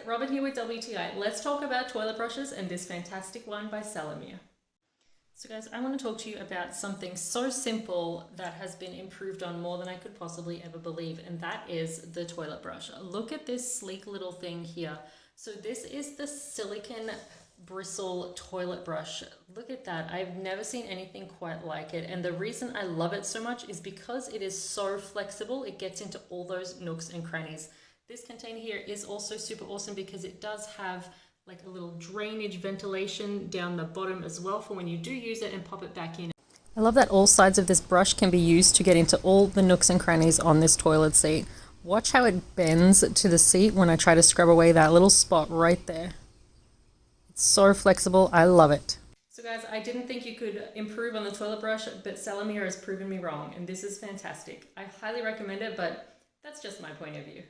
Robin here with WTI. Let's talk about toilet brushes and this fantastic one by Sellemer. So guys, I want to talk to you about something so simple that has been improved on more than I could possibly ever believe, and that is the toilet brush. Look at this sleek little thing here. So this is the silicone bristle toilet brush. Look at that. I've never seen anything quite like it, and the reason I love it so much is because it is so flexible. It gets into all those nooks and crannies. This container here is also super awesome because it does have like a little drainage ventilation down the bottom as well for when you do use it and pop it back in. I love that all sides of this brush can be used to get into all the nooks and crannies on this toilet seat. Watch how it bends to the seat when I try to scrub away that little spot right there. It's so flexible. I love it. So guys, I didn't think you could improve on the toilet brush, but Sellemer has proven me wrong, and this is fantastic. I highly recommend it, but that's just my point of view.